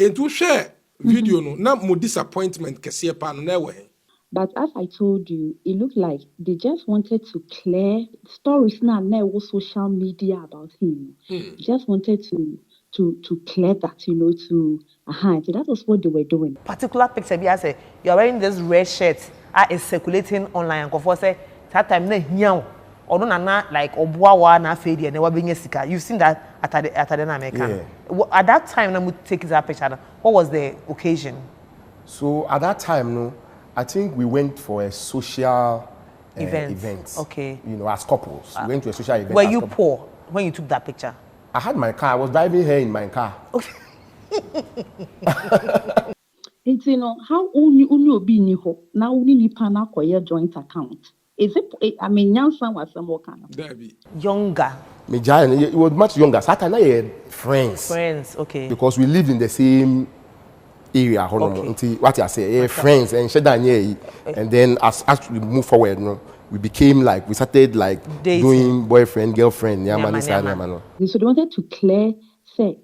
Into share video no na mo disappointment kese pa no na we. But as I told you, it looked like they just wanted to clear stories now social media about him. Just wanted to clear that, to that was what they were doing. Particular picture be say you're wearing this red shirt is circulating online and for say that time na hiao or no na like obuawa na fade and wabinye sika. You've seen that at the American. At that time na take that picture. What was the occasion? So at that time no, I think we went for a social event. Okay. As couples. We went to a social event. Were you poor when you took that picture? I had my car. I was driving her in my car. Okay. It's how only be ni ho now only nipa na koye joint account. Is it? I mean, Yansan was some more kind of Younger. It was much younger. Saturday friends. Friends, okay. Because we lived in the same area. Okay. What I say, friends and and then as we move forward, we became like we started like doing boyfriend, girlfriend, So they wanted to clear say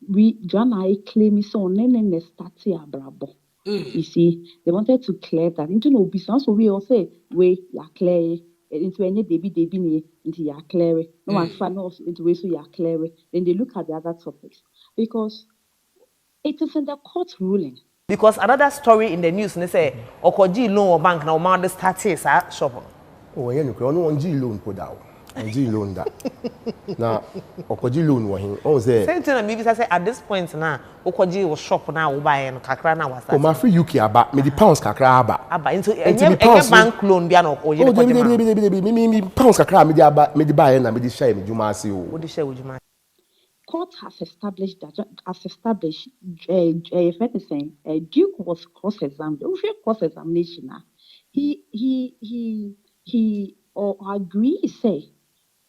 we Joan I claim so nene stati abrabo. You see, they wanted to clear that into no business. So we all say we ya clear into any debi ni into ya clear. No one fan into way so ya clear. Then they look at the other topics because it is in the court ruling. Because another story in the news they say okoji loan or bank now man start shop. Oh, yeah, no one G loan put out. G loan that. Now, okoji loan was him. Oh, say. Same thing. Maybe I say at this point now, okoji was shop now. Buy and kakra now was. Oh, my free UK aba. Me the pounds kakra aba. Aba into bank loan be no. Oh, me pounds kakra me the aba. Me the buy and me the share me juma si o. What the share with juma? Court has established that Duke was cross-examined. Cross-examination. He agreed say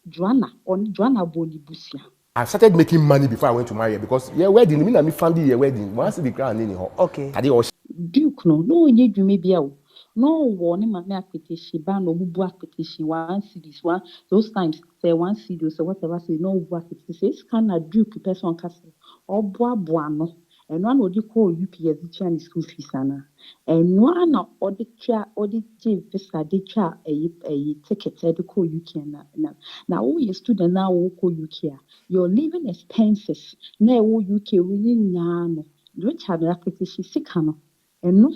Joanna Boni Busia. I started making money before I went to marry her because wedding. Me family wedding. Once the crown in okay. Duke no need you maybe no warning my application ban no bubu application 1 cedis one those times say 1 cedis or whatever say no work it says can a Duke person castle or boa no and one would call UPS Chinese school fees and one or the visa de cha a ticket to call UK now all your student now will call UK your living expenses now UK winning no which had the application sick and no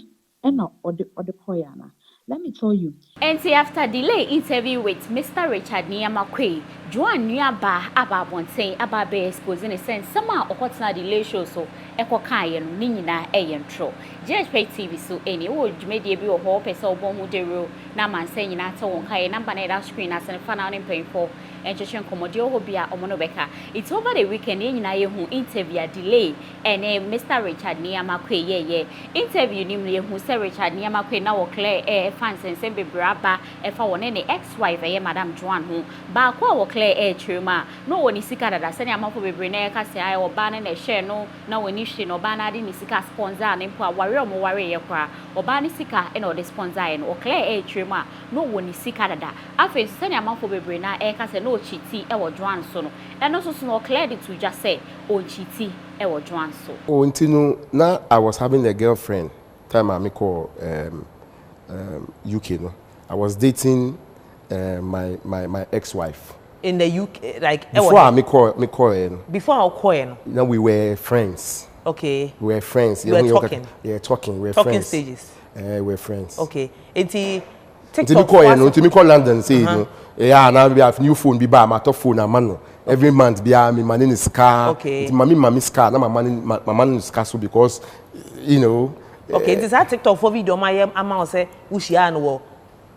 or the koyana. Let me tell you. And after delay interview with Mr. Richard Niyamakwe, Joan Niaba Ababon saying about be exposed in a sense somehow or what's not delay show so Eko Kayan Nina Ayentro. GhPage TV so any old media be or hope so bomb de Naman saying at all Kay number net screen as an fan out in paying for and just Comodio Hobia or Monobeka. It's over the weekend in who interview delay and Mr. Richard Niyamakwe interview namely who Sir Richard Niyamakwe now clear fans and send braba if I want any ex-wife Madam Joan who ba kwa clear air truma no one is sick that send a mouth of brene say or ban and a share no one issue no ban didn't sika sponsor and poor warrior mo warrior cra or ban sika and or the sponsor and or clear air truma no one is sick that after send a mouth of brene air can say no chiti or Joan so and also no clear it to just say oh chiti or Joan so oh until now I was having a girlfriend time I call UK no. I was dating my ex-wife. In the UK, like before I call before I call no, we were friends. Okay. We were friends. We were talking. Yeah, talking. We were talking friends. Stages. We were friends. Okay. Until me call London say no. Yeah, now we have new phone. Be buy my top phone and man. Every month be my money is car. Okay. Mommy car. Now my money is car so because okay, this is TikTok for video. My amount say Ushia no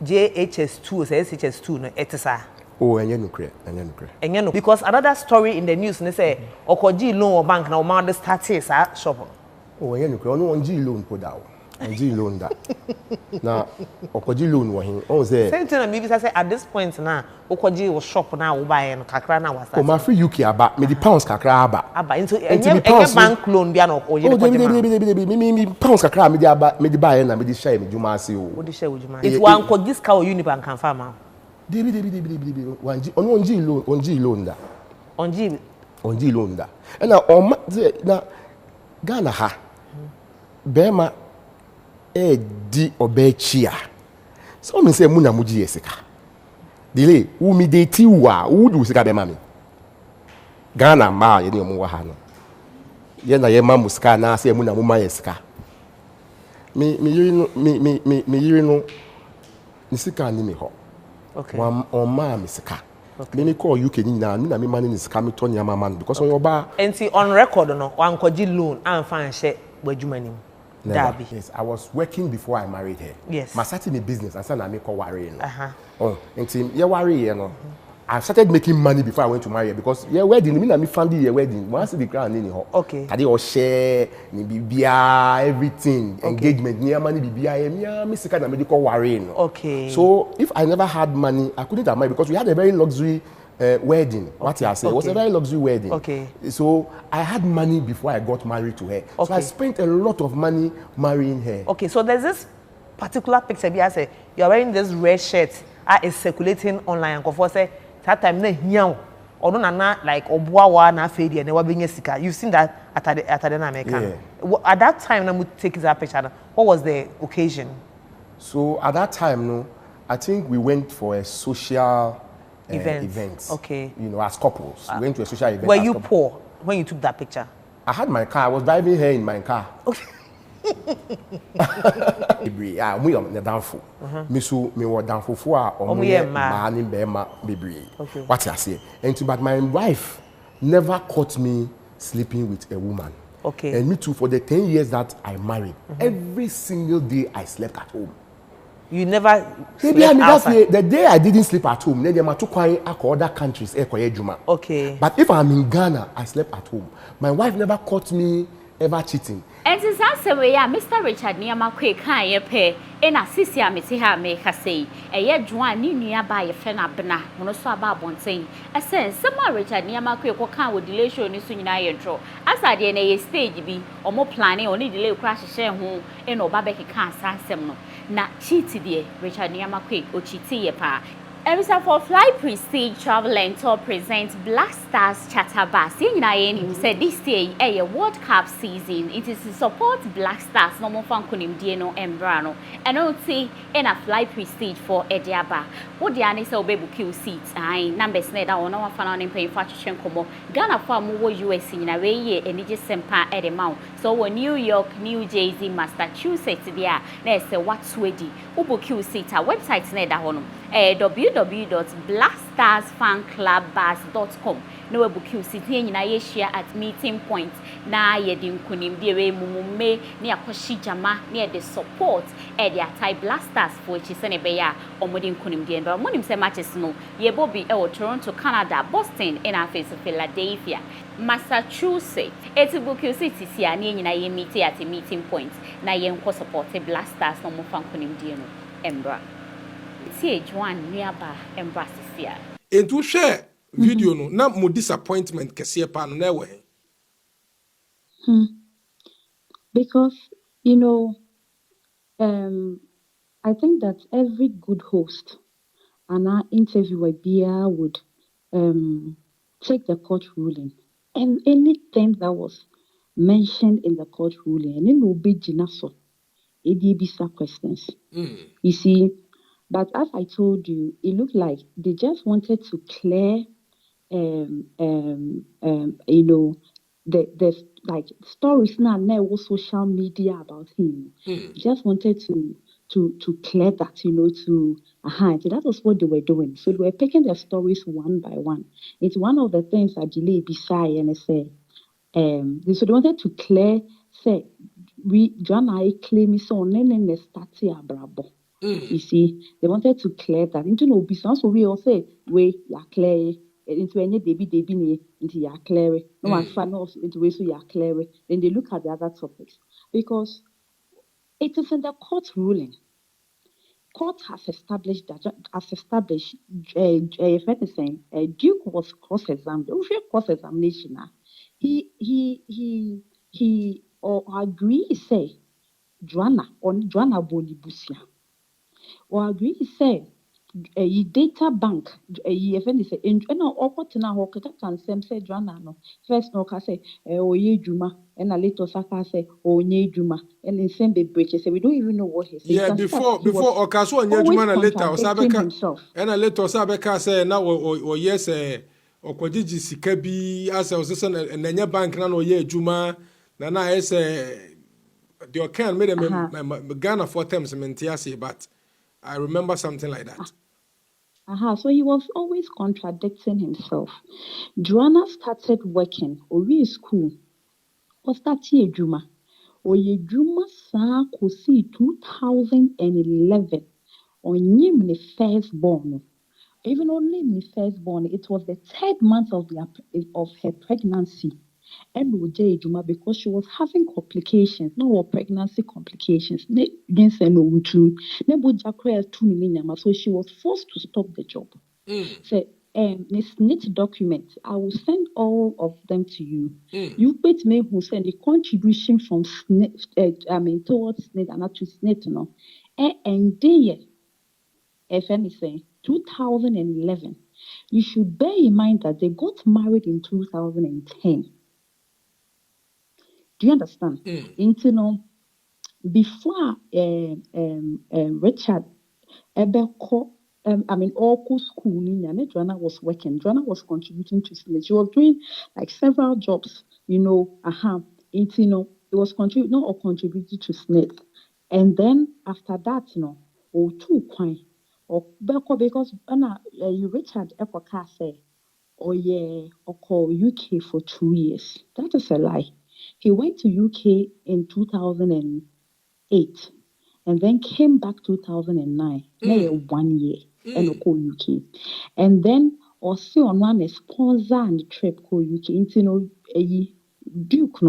JHS2 say SHS2 no etisa. Oh, and you know because another story in the news they say okoji loan or bank now man start shop. Oh, and you know no one G loan put out. And G loan that. Now okoji loan was him. Oh, say same thing. Maybe I say at this point now okoji was shop now buy and kakra now was. Oh, my free UK aba. Me the pounds kakra aba. Aba into bank loan be no. Oh, me pounds kakra me the aba me the buy and me the share me juma si o. What the share with juma? It's one ko this car Unibank can farm. One G loan that. On G loan that. And now Ghana ha. Bema di obechia. So me say muna muji yesika. Dile u mi date wa u du sika bema mi. Ghana ma ye ni omo wa ha no. Ye na ye ma musika na say muna mu ma yesika. Me yiri no ni sika ni me ho. Okay. On ma mi sika. Okay. Me call UK ni na me money ni sika me to nyama man because on oba. Enti on record no wan kwaji loan and fan she wadwuma nim. Dabi. Yes, I was working before I married her. Yes. I started a business and said I make her worry. Oh, and yeah, worry, you know. I started making money before I went to marry her because yeah, wedding, I mean, family your wedding. Once the ground in her. Okay. They all share, BBI, everything, okay. Engagement, near money, BBI, yeah, Miss Kind of medical worry. Okay. So if I never had money, I couldn't have married because we had a very luxury wedding. Okay. What I say, it was a very luxury wedding. Okay. So I had money before I got married to her. Okay. So I spent a lot of money marrying her. Okay. So there's this particular picture. I say you're wearing this red shirt. Is circulating online. And say that time na hiao. Or no na like obuawa na fedi and we sika. You've seen that at the American. Yeah. At that time, na take that picture. What was the occasion? So at that time, no, I think we went for a social event. Okay. You know, as couples, we went to a social event. Were you poor when you took that picture? I had my car. I was driving her in my car. Okay. Yeah, we are downfall. Me so me were downfall for our man in Bema baby. What I say? But my wife never caught me sleeping with a woman. Okay. And me too. For the 10 years that I married, every single day I slept at home. You never slept outside? The day I didn't sleep at home, then I took other countries. Okay. But if I'm in Ghana, I slept at home. My wife never caught me ever cheating. And since I say we are Mr. Richard Niamakwe kan ye pe e na sisi amete ha me ka sei e ye Joan ni nua ba ye fe na bena mono so aba abonten e say sema Richard Niamakwe ko kan wo delay show ni so nyina ye ntro asade na ye stage bi omo planning oni delay kura hye ho e no ba be kan asasem no na cheat de Richard Niamakwe o cheat ye pa. Erisa for Fly Prestige Travel and Tour presents Black Stars Chatterbus. You said this year a World Cup season. It is to support Black Stars. No more fun kunim Dieno and Brano. And OT in a Fly Prestige for Ediaba. What the Annie so baby kill seats. I numbers net on our fan on pay for Chenkomo. Ghana for more US in a way and it just sempa at the mount. So when New York, New Jersey, Massachusetts, there, there's a what's ready. Ubu kill seat. Our website net on www.blackstarsfanclubbus.com. No book you sit here in Asia at meeting point. Na ye din kunim dewe mumume near Koshi Jama near the support the Thai Blasters for which is an ebeya or modern kunim de but monim se matches no ye Bobby Toronto, Canada, Boston and our face of Philadelphia, Massachusetts. It's a book you sit here near ye meet at a meeting point. Na ye support the Blasters no more fan kunim de no embra. See Joan nearby embraces here. And to share video no na mo disappointment kese pa no na we. Because I think that every good host and our interviewer would take the court ruling and anything that was mentioned in the court ruling and then will be jinaso edibisa questions. You see. But as I told you, it looked like they just wanted to clear, the like stories now social media about him. Just wanted to clear that, so that was what they were doing. So they were picking the stories one by one. It's one of the things that delay beside and I say, so they wanted to clear, say, Joan I claim so nene stati abrabo. You see, they wanted to clear that. Into no business, so we all say, we ya clear into any debi into ya clear. No one fan also into way so ya clear. Then they look at the other topics because it is in the court ruling. Court has established that Duke was cross-examined. Cross-examination. He agreed say Joanna Bonibusia. Or agree say a data bank a friend is and no okotena ho kaka kan sem say Joanna no first no ka say oye dwuma and a later saka say onye dwuma and in same be break say we don't even know what he said. Yeah, before Okaso and Yajuma later or Sabeka himself. and a later Sabeka say now or yes Okwajiji Sikabi as I was saying and then your bank ran or ye Juma Nana is the Okan made a Ghana 4 times Mentiasi, but I remember something like that. So he was always contradicting himself. Joanna started working or in school or started Juma. Oye Juma sa kosi 2011 on the firstborn. Even only the firstborn, it was the 3rd month of her pregnancy. And Juma because she was having complications, no pregnancy complications. So she was forced to stop the job. So this NIT document, I will send all of them to you. You put me who send the contribution from towards SNIT and not to SNIT, no. And there, if anything, 2011. You should bear in mind that they got married in 2010. Do you understand? Before Richard Ebeko, all school, Joanna was working. Joanna was contributing to SNIT. She was doing like several jobs, it was contributing to SNIT. And then after that, two coin. Or because Richard Epoka said, UK for 2 years. That is a lie. He went to UK in 2008 and then came back 2009. 1 year and UK. And then also on one sponsor and trip ko UK. Duke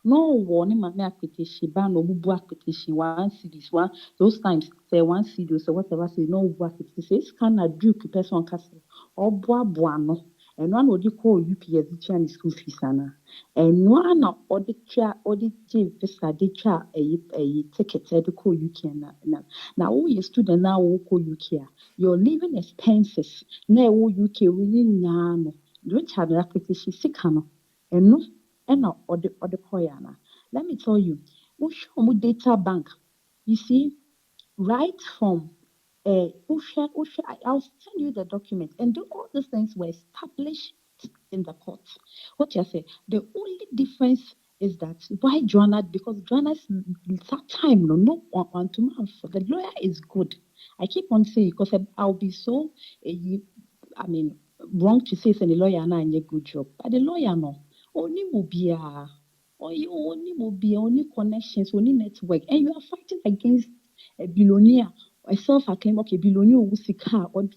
no warning my petition ban or bubu petition 1 cities one those times say 1 city so whatever say no work it says can a Duke person castle or boano and one would you call UPS Chinese school fees and one audit visa ditcha a ticket to call UK now all your student now will call UK your living expenses now UK winning no Richard petition sikano and no or the koyana. Let me tell you, Usha data bank. You see, right from Usha, I'll send you the document, and all these things were established in the court. What you say? The only difference is that why Joanna? Because Joanna's that time no on 2 months. The lawyer is good. I keep on saying because I'll be so. Wrong to say the lawyer na a good job, but the lawyer no. Only mobia, only connections, only network, and you are fighting against a billionaire, a self-acclaimed billionaire who or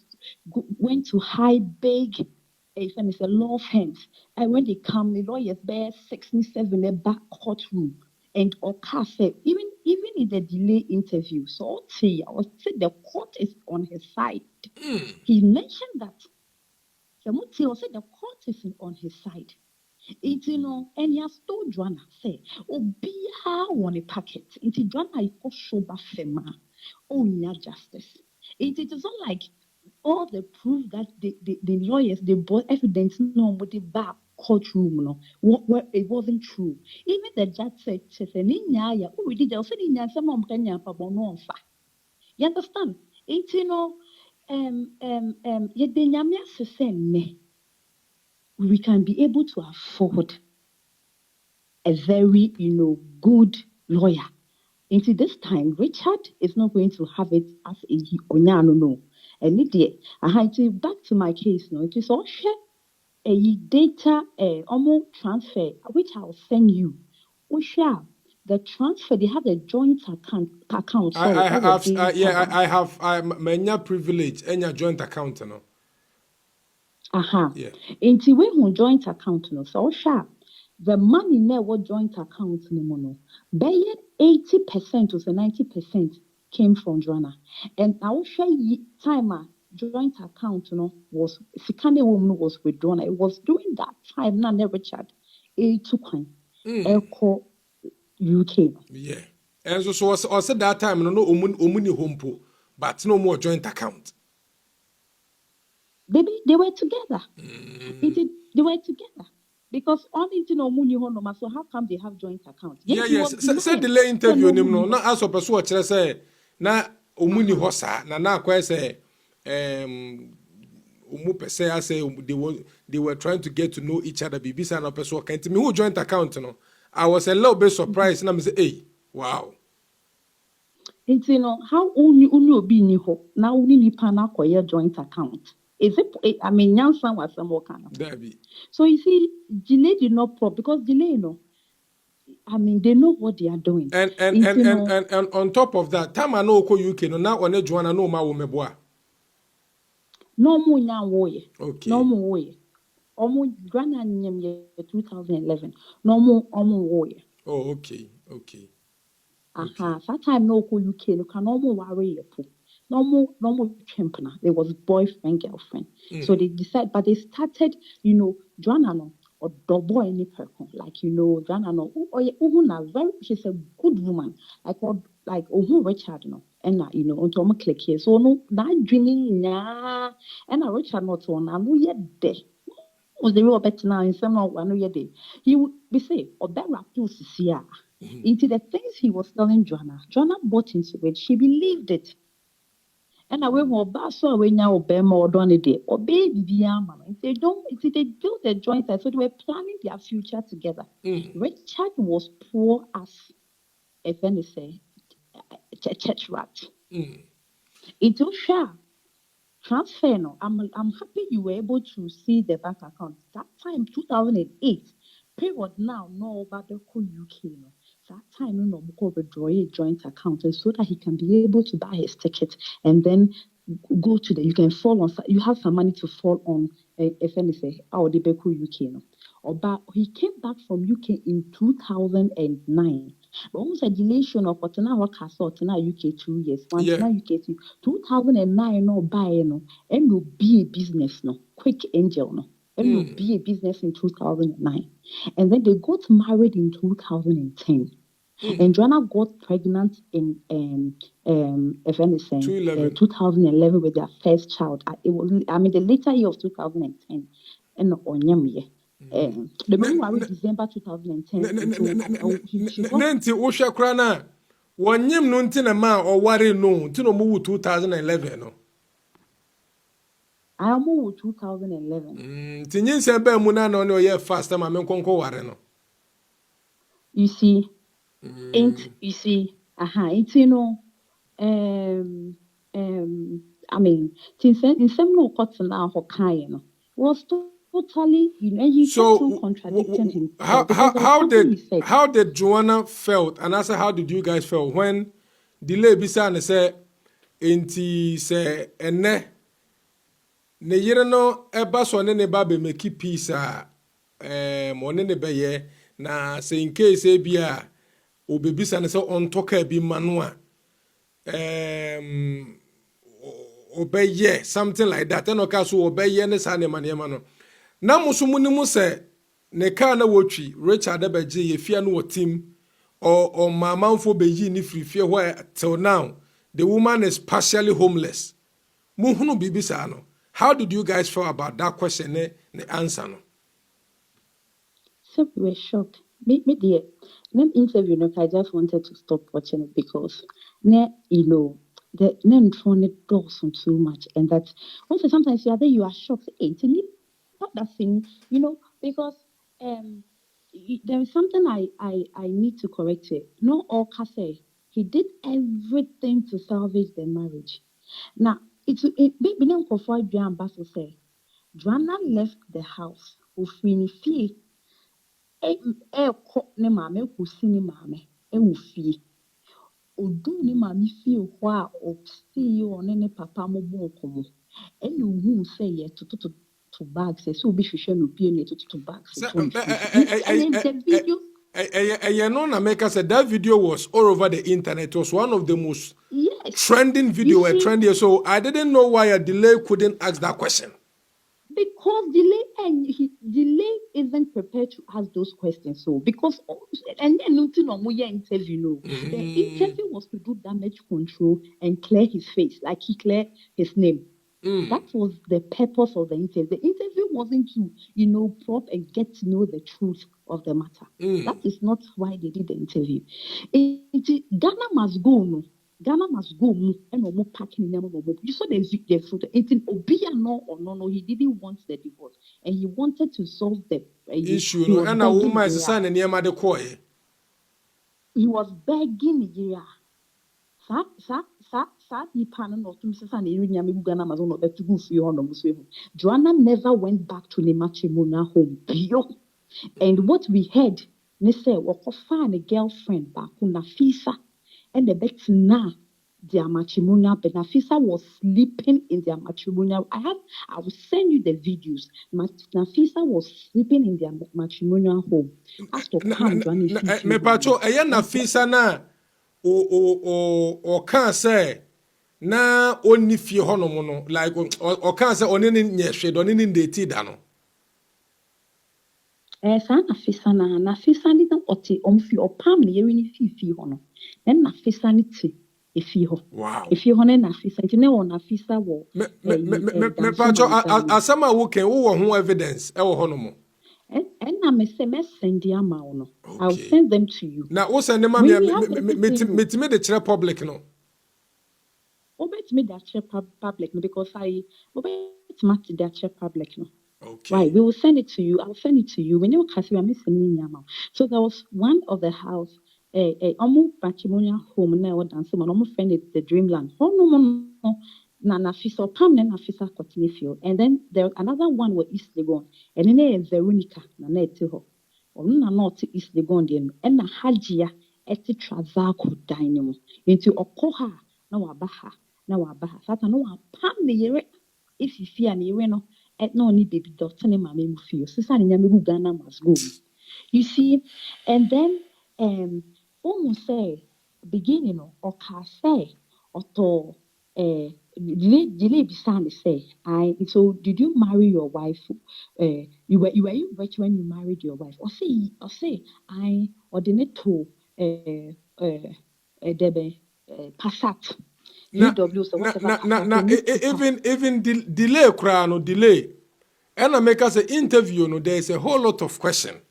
went to high big, if it's a law firms, and when they come, the lawyers bear 67 a back courtroom, and or said even in the delay interview. So I was say the court is on his side. He mentioned that. So said the court is on his side. And he has told Joanna, say, Obia won a packet. Into Joanna, I got sober fema. Justice. It is not like all the proof that the lawyers, they brought evidence, no, but the back courtroom, no, what it wasn't true. Even the judge said, we did also in some Kenya, you understand? We can be able to afford a very, good lawyer. Into this time, Richard is not going to have it as a no. And back to my case, no, it is all a data transfer, which I'll send you. The transfer, they have a joint account. Sorry, I have my privilege and your joint account, no. Yeah. Into when joint account, no, so the money never joint account no. 80% to 90% came from Joanna. And I will share time joint account was Sikane woman was withdrawn. It was during that time na Richard took Echo UK. Yeah. And so was also that time no omuni hompo. but no more joint account. Baby, they were together. They were together. Because only to know money home, so how come they have joint accounts? Yes. Say delay interview him no. Na aso person o say na omuni hosa na kwa say umu pese I say they were trying to get to know each other. Bibisa na person can't me who joint account no. I was a little bit surprised. And I say, hey, wow. It's how only be ni ho now only nipa na acquire joint account. Is it? I mean, Yansan was some more kind of. So you see, delay did not prop because delay, I mean, they know what they are doing. And on top of that, time I know ko UK no now on Joan no ma wo meboa. No more now woye. Okay. No more woye. Almost grana nyem ye 2011. No more woye. Oh, okay. Aha, that time no ko UK no can no more worry po. No more champana. There was boyfriend, girlfriend. So they decided, but they started, Joanna no or double any person. Like, Joanna no, she's a good woman. Like Richard no. And onto my click here. So no, that drinking and Richard not one, I know yet there. Was the real better now in some one year day. He would be say, or that rap to see into the things he was telling Joanna. Joanna bought into it. She believed it. And I went more back so when now obey more done a day. Obey the they built a joint so they were planning their future together. Richard was poor as if any say church rat. It was sure. Transfer no. I'm happy you were able to see the bank account. That time 2008 period now no about the UK no. That time no go withdraw a joint account so that he can be able to buy his ticket and then go to you can fall on you have some money to fall on if anything our the UK no. But he came back from UK in 2009. But almost a dilation of what now castle now UK 2 years. Once now UK 2009 no buy no and no be a business no quick angel no and no be a business in 2009 and then they got married in 2010 and Joanna got pregnant in if anything 2011 with their first child. It was the later year of 2010 and on the man married December 2010. Nanti Osha Krana, one yim nuntina ma or worry no, Tino Mu 2011. No, I moved 2011. Tinin Sembe Muna no year fast, I'm a conco wareno. You see, it's I mean, since in some no cuts now Hokkaido was totally, so contradicting himself. How did Joanna felt, and I said, how did you guys feel when delay bisa say, inti say ene ne yere no eba so ne ba be make peace mo ne be ye na say in case e bia obebisa ne say on toka bi manu obeye something like that and okay so obeye ne sa ne manema no na musumu ni mu se ne ka na wotwi Richard abeje ye fia no team or mamanfo beyi ni free where till now the woman is partially homeless. Muhunu bibisa no. How did you guys feel about that question ne answer no? So we were shocked. Me dear, them interview no, I just wanted to stop watching it because the men found it doesn't too much, and that also sometimes you are there, you are shocked. Hey, not that thing, because there is something I need to correct it. No, all say he did everything to salvage the marriage. Now it be no for Joan Basso say Joanna left the house of fee. Ne maame kusi ne maame ewu fie odu ne maame fie hɔ a osi ɔne ne papa mo bo nkomo ɛna ohu sɛ yɛ to bags sɛ obi hwehwɛ no bie ne to bags no na make us that video was all over the internet. It was one of the most trending video trendy, so I didn't know why a delay couldn't ask that question. Because delay isn't prepared to ask those questions. So because and then interview, no. The interview was to do damage control and clear his face, like he cleared his name. That was the purpose of the interview. The interview wasn't to, probe and get to know the truth of the matter. That is not why they did the interview. Ghana must go, no. Ghana must go and no more packing in. You saw the photo. It's in Obia no. He didn't want the divorce, and he wanted to solve the issue. No, and a woman is a son and Yamada Koi. He was begging, yeah. Joanna never went back to the matrimonial home. And what we heard, they say, find a girlfriend back on Nafisa, and the bet now their matrimonial, but Nafisa was sleeping in their matrimonial. I will send you the videos. Nafisa was sleeping in their matrimonial home. As to come, me pacho, Nafisa na o can't say na only few honomono like or can't say on any nyeshe on any date dano. Nafisa ni na oti omfi opam ni yeri ni fi hono. Then Nafisa ni ti efi ho. Wow. Efi ho na Nafisa nti ne won Nafisa wo. Me pacho asama wo ken wo ho evidence e wo honomo. And I'm a send ama no. I'll send them to you. Now, what's the name of me the chair public no? Obet me the chair public no because I obet match the chair public no. Okay. Right, we will send it to you. I'll send it to you. When you cast, I'm sending you. So there was one of the house, almost matrimonial home now dancing. My almost friend the Dreamland. Oh no. Na Nafisa Pam na Nafisa Kotinifio. And then there another one were East Legon. And then Veronica na netiho. Or na not East Legon den. And na Hajia eti trazako dynamo. Into Okoha na wabaha. Sata no pam ne yere if you fear ne yere no et no ni baby doctor ne mama mu fio. Sisa ne nyame Ghana must go. You see, and then almost say beginning or say or delay beside say so did you marry your wife you were rich when you married your wife or say I ordinate debe passat even delay crano delay and I make us an interview no there is a whole lot of question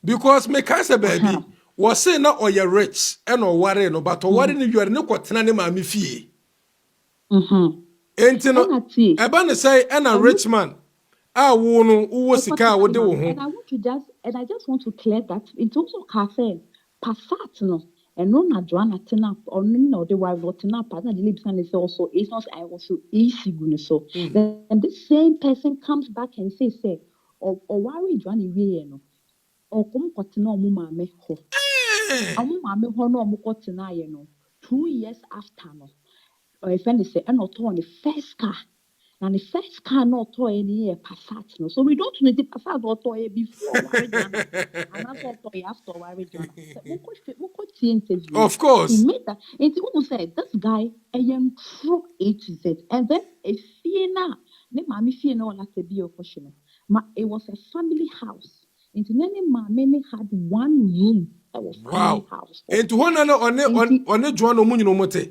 because make us a baby was say na or you rich and or worry no but or worry you are no kwatena ne ma me fie. Enti no eba ne say na rich man wo no wo sika wo de wo ho and I just want to clear that in terms of cafe passat no and no na Joan atena or no the wife atena partner the lips and say also it's not I also easy gune so then the same person comes back and say or worry Joan we no or come kwatena omo maame ho omo maame ho no omo kwatena ye no 2 years after no or if any say and on the first car. And the first car not toy any Passat. No, so we don't need the Passat or toy before and also toy after interview. Of course. He made that. It's almost said this guy a young true A to Z. And then a fiena. Ne mommy fear no like to be a question. It was a family house. Into many mommy had one room. That was family house. And to one on a Joan Omun no mote.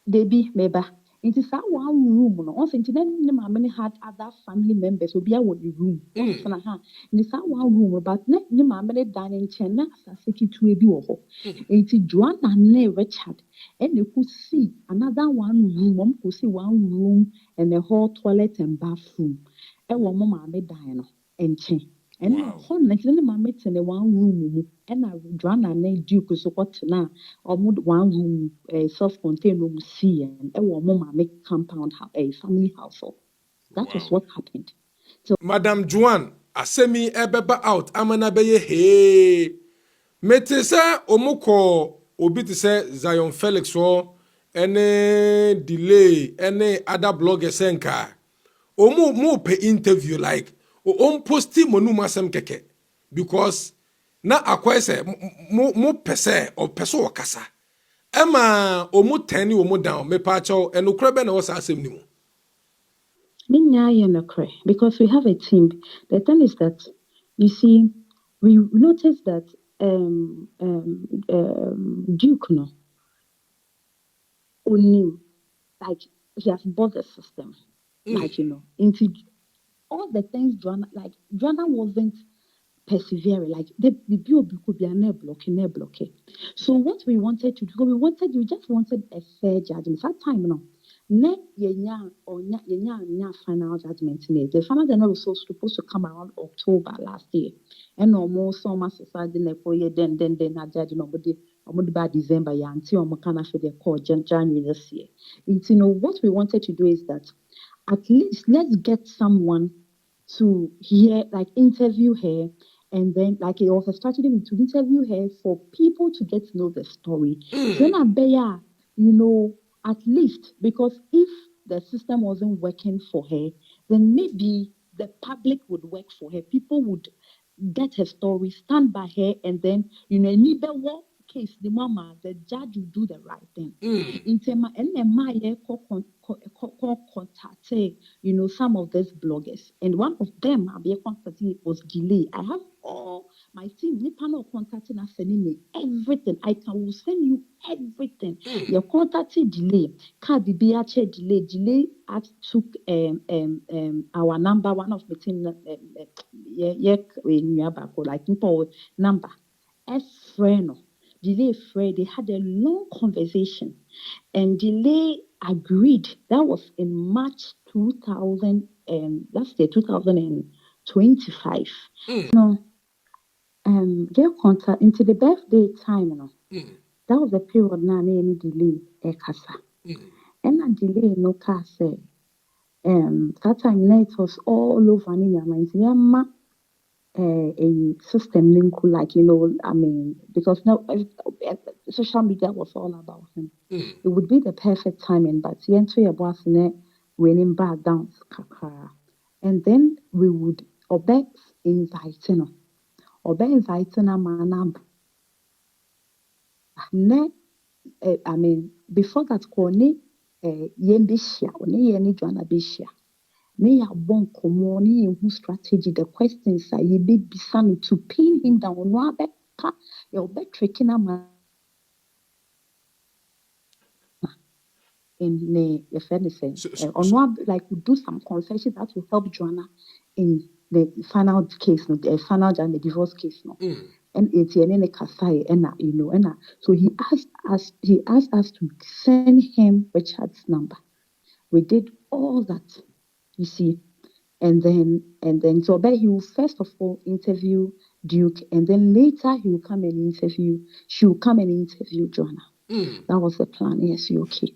Baby, maybe. It is that one room. No, also, many had other family members. So be a room. It is that one room. But ne many dining chair. Na asiki to a biwo. It is Joan and Richard. And you could see another one room. Could see one room and a whole toilet and bathroom. And one mama made dine and chain. And mama in the one room. And I Joan and Duke so what now? Or one room, a self-contained room, see, and a woman make compound a family household. That was what happened. So, Madam Joan, asemi ebeba out, amana beye hey. Mete se omoko obi te se Zion Felix wo any delay any other blogger senka. Omo mo pe interview like o posti monu masem keke because na akwa se mo pese o peso wakasa ema o mu tani o mu down me pa cho enokra be na wo sa asem ni mu Because we have a team. The thing is that, you see, we noticed that Duke, no, only, like, he has bought the system. Like, into all the things Joanna wasn't persevering. Like, the BOB could be a block. So what we wanted to do, we just wanted a fair judgment. That time, no. Ne yenya final judgment. The final judgment was supposed to come around October last year. And no more summer society then a judgment by December until kind for the court January this year. What we wanted to do is that at least let's get someone to interview her, and then it was a strategy to interview her for people to get to know the story. Then at least, because if the system wasn't working for her, then maybe the public would work for her. People would get her story, stand by her, and then case the mama, the judge will do the right thing. Contact, some of these bloggers, and one of them was delay. I have all my team. Nipano contacting us, sending me everything. I will send you everything. Your contacting delay, card delay. I took our number. One of the team, number Aftr. Delay Fred, they had a long conversation, and Delay agreed. That was in March 2025. Get contact into the birthday time. That was the period now any delay kasa. And a delay no kasa. That time it was all over in your mind. A system link, because now social media was all about him. It would be the perfect timing, but he enter your boss winning back down, and then we would inviting a man. Before that, Joanna Bishia. Ne ya bon komo ne who strategy the questions are ye be bisano to pin him down no abeka you be tricking a man in the fairness on like we do some concessions that will help Joanna in the final case, no, the final and the divorce case, no. And it's in Kasai, and so he asked us to send him Richard's number. We did all that. You see, and then so but he will first of all interview Duke, and then later she will come and interview Joanna. That was the plan. Yes, you okay.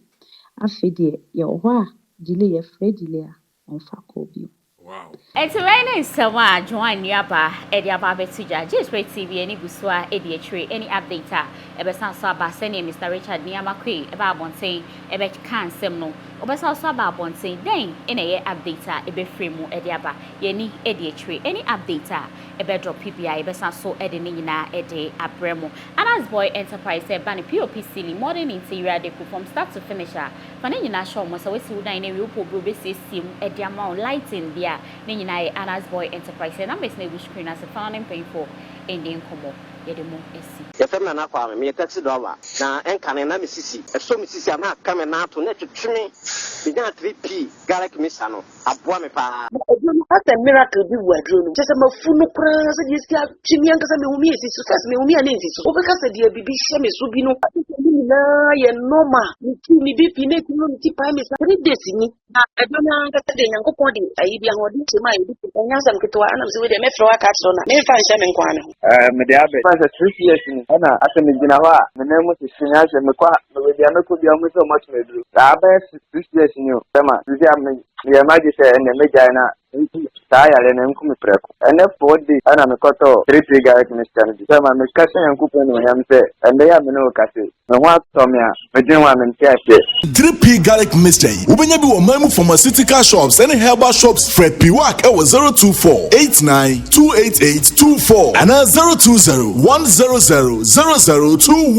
After the delay on faculty. Wow. It's right now someone Joan Yaba, Eddie Ababetija, GhPage TV, any Busua, Eddie Tree, any update, Ebesan Saba, sending Mr. Richard Niamakwe, about one saying, Ebet can semno, Obesan Saba one saying, then in a update, Ebe Fremu, Ediaba, Yeni, Eddie Tree, any update, Ebe drop PPI, Ebesan so Edinina, Eddie Abremo, and as boy enterprise, Bani POP silly, modern interior deco from start to finish. Fanny National Mosawesi Udine, Rupo Brubisi, Sim, Ediama, lighting there. Ninai Anna's Boy Enterprise and I'm basically which screen as a fan and paying for Indian Como. Yedemo SC. If I'm not a me $30 now, and can I Mississippi? If so, Mrs. I'm not coming out to let you trim me down 3P Garlic Missano. I bought me pa. That's a miracle. We were doing just a full prayers and you still Jimmy and Casami is success me and is over the baby Shemi Subino. Noma, me be pinning community prime is very destiny. I don't know that the young body. I be on to my and some to with the metro cats on. May find Shaman Kwana. Mediabe. For 3 years in Anna, as a Midinawa, the name was Sinash and Maqua, but the other could be almost so much. I bet 6 years in you, Emma, you the Magic and the Medina. Tire and come prep. And if 4 days, and I'm a coto, 3 guys in the stand. So I'm a cousin and coupon when I'm there, and they have no castle. No one told me, I didn't want to catch it. 3P garlic mystery. When you be a pharmaceutical shops and herbal shops, Fred Piwak, 024 89 288 24 and 020 100 0021.